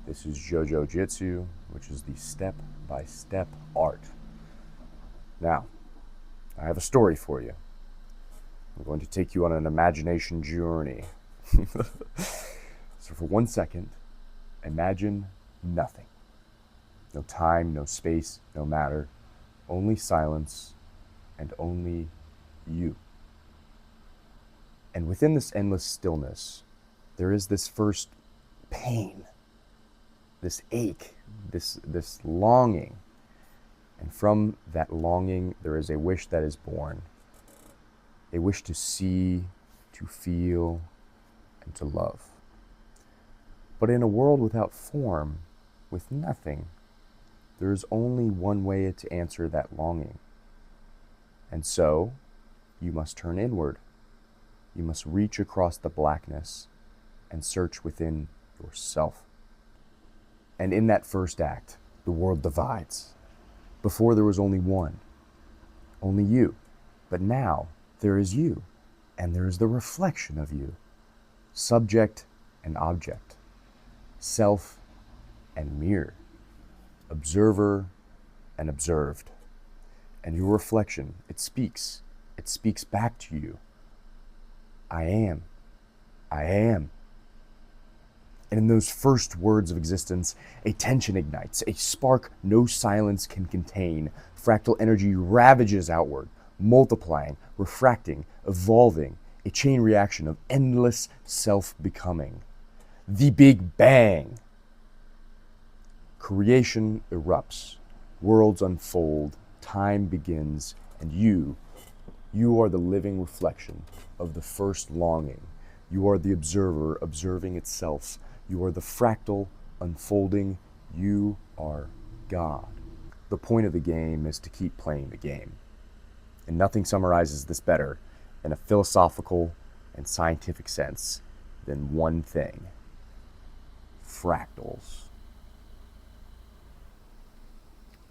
This is JoJo Jitsu, which is the step-by-step art. Now, I have a story for you. I'm going to take you on an imagination journey. So for 1 second, imagine nothing. No time, no space, no matter. Only silence and only you. And within this endless stillness, there is this first pain, this ache, this longing. And from that longing, there is a wish that is born. A wish to see, to feel, and to love. But in a world without form, with nothing, there is only one way to answer that longing. And so, you must turn inward. You must reach across the blackness and search within yourself. And in that first act, the world divides. Before there was only one, only you. But now there is you, and there is the reflection of you. Subject and object. Self and mirror. Observer and observed. And your reflection, it speaks back to you. I am. I am. And in those first words of existence, a tension ignites, a spark no silence can contain. Fractal energy ravages outward, multiplying, refracting, evolving, a chain reaction of endless self-becoming. The Big Bang. Creation erupts, worlds unfold, time begins, and you are the living reflection of the first longing. You are the observer observing itself. You are the fractal unfolding. You are God. The point of the game is to keep playing the game. And nothing summarizes this better in a philosophical and scientific sense than one thing: fractals.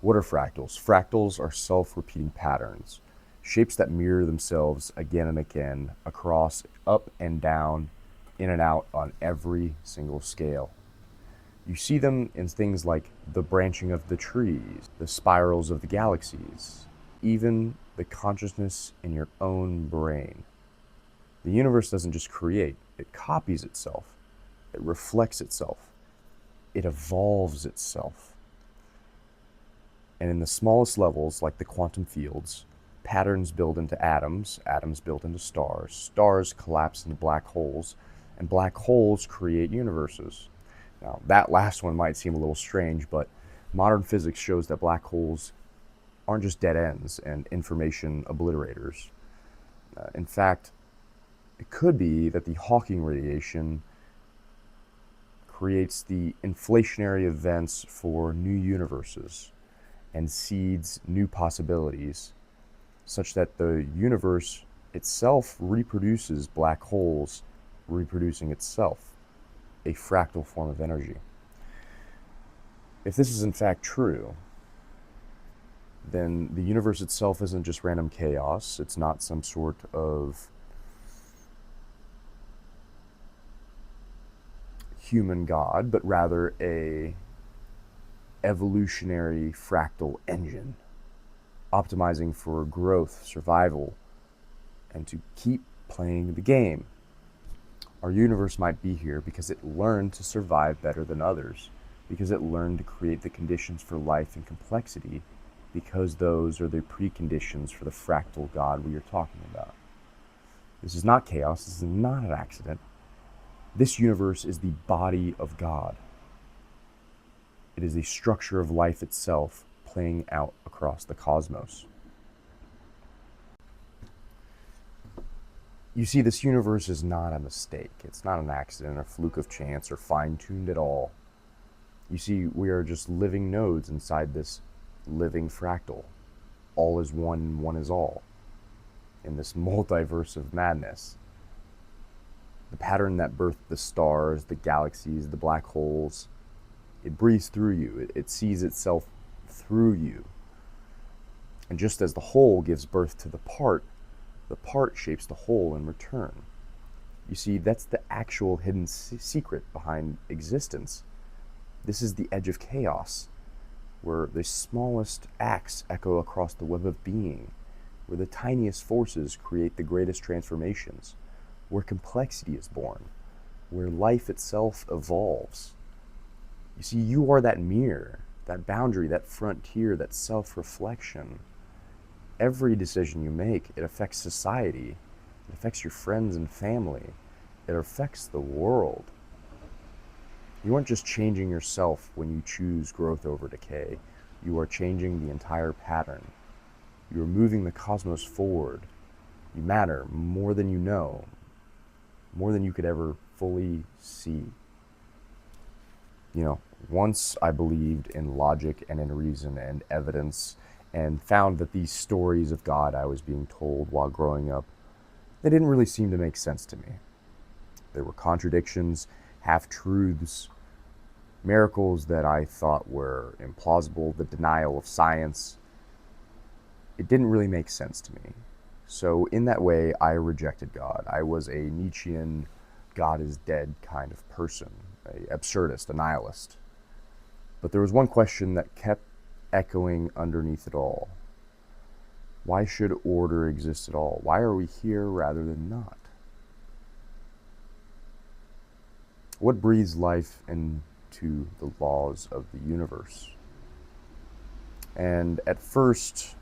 What are fractals? Fractals are self-repeating patterns, shapes that mirror themselves again and again across, up and down, in and out on every single scale. You see them in things like the branching of the trees, the spirals of the galaxies, even the consciousness in your own brain. The universe doesn't just create, it copies itself, it reflects itself, it evolves itself. And in the smallest levels, like the quantum fields, patterns build into atoms, atoms build into stars, stars collapse into black holes, and black holes create universes. Now, that last one might seem a little strange, but modern physics shows that black holes aren't just dead ends and information obliterators. In fact, it could be that the Hawking radiation creates the inflationary events for new universes and seeds new possibilities, such that the universe itself reproduces black holes reproducing itself, a fractal form of energy. If this is in fact true, then the universe itself isn't just random chaos. It's not some sort of human god, but rather a evolutionary fractal engine, optimizing for growth, survival, and to keep playing the game. Our universe might be here because it learned to survive better than others, because it learned to create the conditions for life and complexity, because those are the preconditions for the fractal God we are talking about. This is not chaos. This is not an accident. This universe is the body of God. It is the structure of life itself playing out across the cosmos. You see, this universe is not a mistake. It's not an accident, a fluke of chance, or fine-tuned at all. You see, we are just living nodes inside this living fractal. All is one and one is all. In this multiverse of madness. The pattern that birthed the stars, the galaxies, the black holes, it breathes through you. It sees itself through you. And just as the whole gives birth to the part shapes the whole in return. You see, that's the actual hidden secret behind existence. This is the edge of chaos, where the smallest acts echo across the web of being, where the tiniest forces create the greatest transformations, where complexity is born, where life itself evolves. You see, you are that mirror, that boundary, that frontier, that self-reflection. Every decision you make, it affects society, it affects your friends and family, it affects the world. You aren't just changing yourself when you choose growth over decay. You are changing the entire pattern. You are moving the cosmos forward. You matter more than you know, more than you could ever fully see. You know, once I believed in logic and in reason and evidence, and found that these stories of God I was being told while growing up, they didn't really seem to make sense to me. There were contradictions, half-truths, miracles that I thought were implausible, the denial of science. It didn't really make sense to me. So in that way, I rejected God. I was a Nietzschean, God is dead kind of person, an absurdist, a nihilist. But there was one question that kept echoing underneath it all. Why should order exist at all? Why are we here rather than not? What breathes life into the laws of the universe? And at first,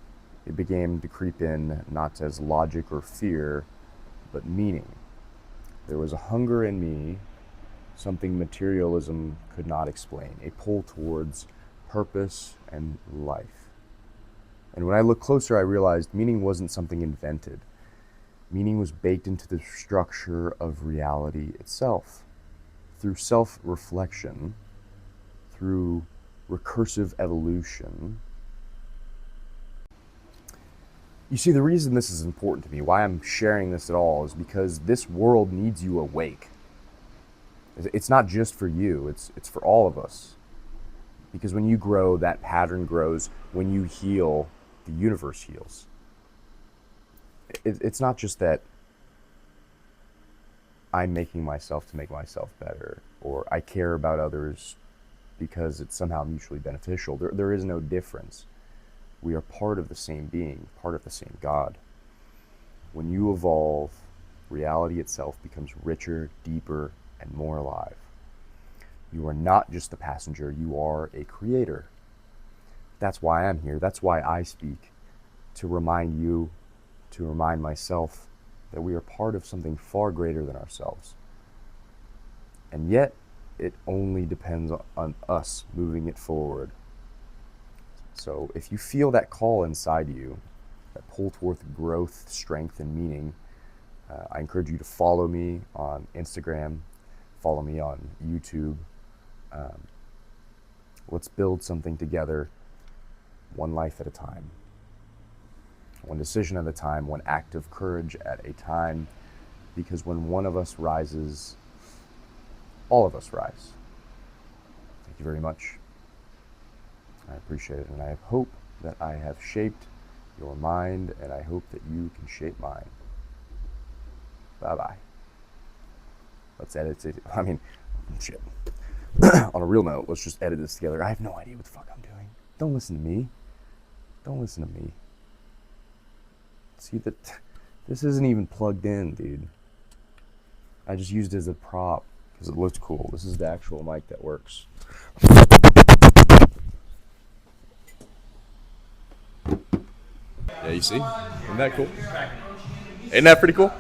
it began to creep in not as logic or fear, but meaning. There was a hunger in me, something materialism could not explain, a pull towards purpose and life. And when I looked closer, I realized meaning wasn't something invented. Meaning was baked into the structure of reality itself. Through self-reflection, through recursive evolution. You see, the reason this is important to me, why I'm sharing this at all, is because this world needs you awake. It's not just for you, it's for all of us. Because when you grow, that pattern grows. When you heal, the universe heals. It's not just that I'm making myself to make myself better, or I care about others because it's somehow mutually beneficial. There is no difference. We are part of the same being, part of the same God. When you evolve, reality itself becomes richer, deeper, and more alive. You are not just the passenger, you are a creator. That's why I'm here. That's why I speak, to remind you, to remind myself that we are part of something far greater than ourselves. And yet, it only depends on us moving it forward. So if you feel that call inside you, that pull towards growth, strength, and meaning, I encourage you to follow me on Instagram, follow me on YouTube. Let's build something together, one life at a time. One decision at a time, one act of courage at a time, because when one of us rises, all of us rise. Thank you very much. I appreciate it, and I hope that I have shaped your mind, and I hope that you can shape mine. Bye-bye. Let's edit it. I mean, shit. On a real note, let's just edit this together. I have no idea what the fuck I'm doing. Don't listen to me. Don't listen to me. See, that this isn't even plugged in, dude. I just used it as a prop because it looked cool. This is the actual mic that works. Yeah, you see? Isn't that cool? Isn't that pretty cool?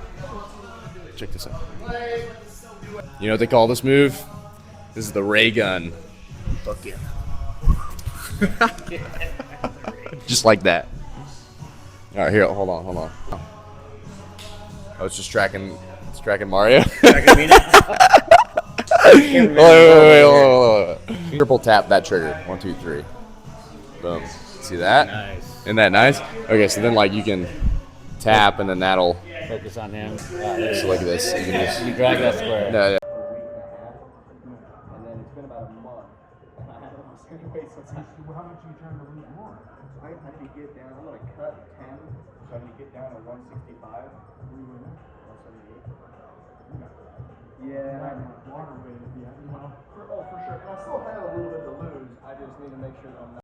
Check this out. You know what they call this move? This is the ray gun. Fuck yeah. Just like that. Alright, here, hold on. Oh, it's tracking Mario. Tracking me now. Wait. Triple tap that trigger. 1, 2, 3. Boom. See that? Nice. Isn't that nice? Okay, so then like you can tap and then that'll. Focus on him. So like this. You can just. You drag that square. No. And then it's been about a month. And I haven't lost any weight since I. How much are you trying to lose more? I need to get down. I'm gonna cut 10, so I need to get down to 165. What are you weighing now? 178. You got Yeah, water weight, yeah, you know. for sure. And I still have a little bit just need to make sure that I'm not